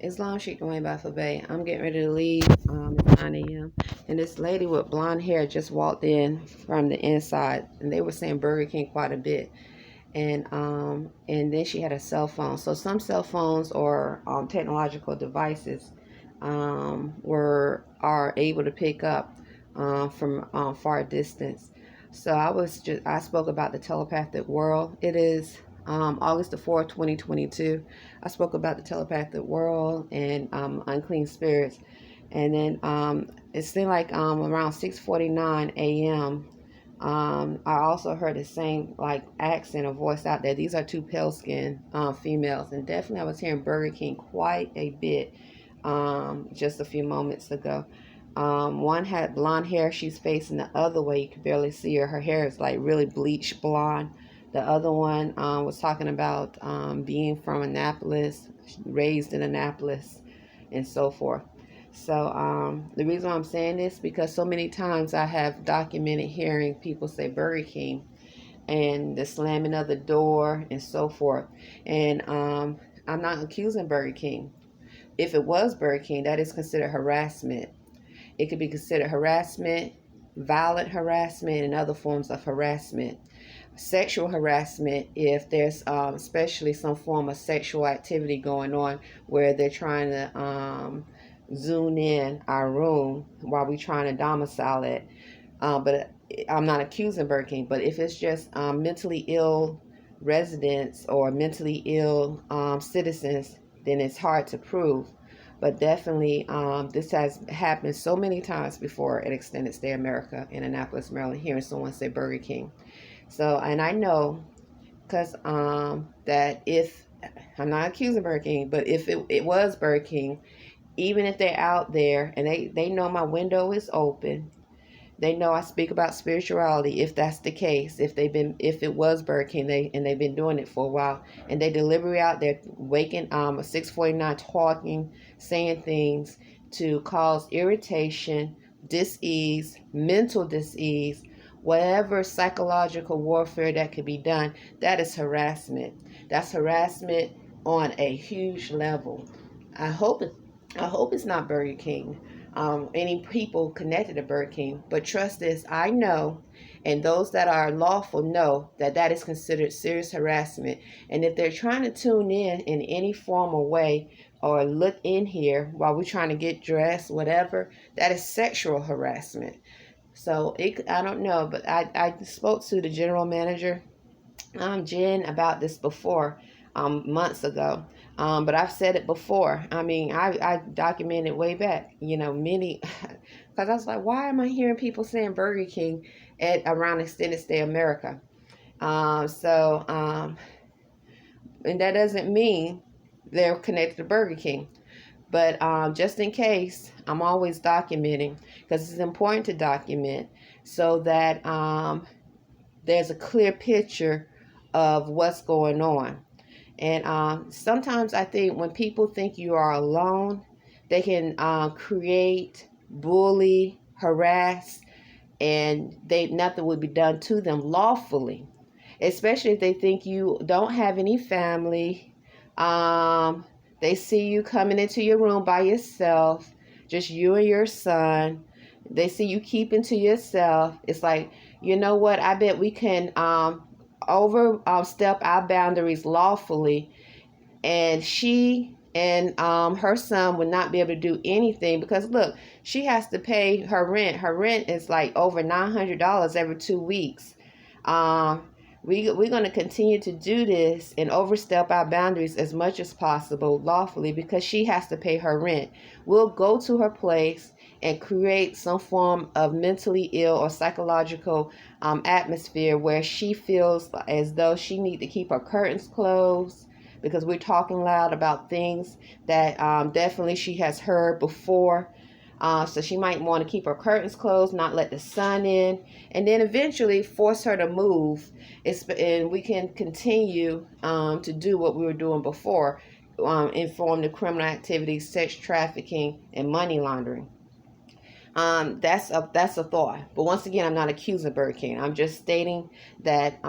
Islam Sheikh Dwayne Bay. I'm getting ready to leave. It's 9 a.m. And this lady with blonde hair just walked in from the inside, and they were saying Burger King quite a bit. And then she had a cell phone. So some cell phones or technological devices are able to pick up from far distance. So I spoke about the telepathic world. It is August the 4th, 2022. I spoke about the telepathic world and unclean spirits. And then it seemed like around 6:49 a.m. I also heard the same like accent or voice out there. These are two pale skinned females, and definitely I was hearing Burger King quite a bit just a few moments ago. One had blonde hair. She's facing the other way. You could barely see her. Her hair is like really bleached blonde. The other one was talking about being from Annapolis, raised in Annapolis, and so forth. So the reason why I'm saying this because so many times I have documented hearing people say Burger King and the slamming of the door and so forth. And I'm not accusing Burger King. If it was Burger King, that is considered harassment. It could be considered harassment, violent harassment, and other forms of harassment. Sexual harassment, if there's especially some form of sexual activity going on where they're trying to zoom in our room while we're trying to domicile it. But I'm not accusing Burger King, but if it's just mentally ill residents or mentally ill citizens, then it's hard to prove. But definitely, this has happened so many times before at Extended Stay America in Annapolis, Maryland, hearing someone say Burger King. So, and I know because that if I'm not accusing Burger King, but if it was Burger King, even if they're out there and they know my window is open, they know I speak about spirituality. If that's the case, if it was Burger King, they've been doing it for a while, and they deliberately out there waking 6:49, talking, saying things to cause irritation, dis-ease, mental dis-ease, whatever psychological warfare that could be done. That is harassment. That's harassment on a huge level. I hope it's not Burger King, any people connected to Burger King. But trust this, I know, and those that are lawful know that that is considered serious harassment. And if they're trying to tune in any form or way or look in here while we're trying to get dressed, whatever, that is sexual harassment. So I don't know, but I spoke to the general manager, Jen, about this before, months ago. But I've said it before. I mean, I documented way back, many, because I was like, why am I hearing people saying Burger King at around Extended Stay America? And that doesn't mean they're connected to Burger King. But just in case, I'm always documenting because it's important to document so that there's a clear picture of what's going on. And sometimes I think when people think you are alone, they can create, bully, harass, and nothing would be done to them lawfully. Especially if they think you don't have any family. They see you coming into your room by yourself, just you and your son. They see you keeping to yourself. It's like, you know what? I bet we can overstep our boundaries lawfully, and she and her son would not be able to do anything because look, she has to pay her rent. Her rent is like over $900 every 2 weeks. We're going to continue to do this and overstep our boundaries as much as possible lawfully because she has to pay her rent. We'll go to her place and create some form of mentally ill or psychological atmosphere where she feels as though she needs to keep her curtains closed because we're talking loud about things that definitely she has heard before. So she might want to keep her curtains closed, not let the sun in, and then eventually force her to move. And we can continue to do what we were doing before, inform the criminal activities, sex trafficking, and money laundering. That's a thought. But once again, I'm not accusing Burger King. I'm just stating that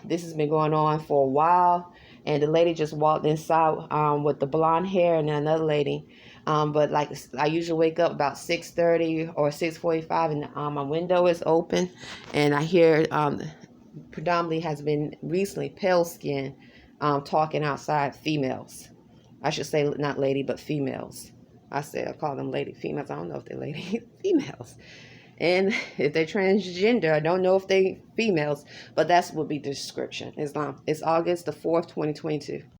this has been going on for a while, and the lady just walked inside with the blonde hair, and another lady. But like I usually wake up about 6:30 or 6:45, and my window is open, and I hear predominantly has been recently pale skin talking outside, females. I should say not lady, but females. I call them lady females. I don't know if they're lady females. And if they're transgender, I don't know if they females, but that's would be the description. It's August the 4th, 2022.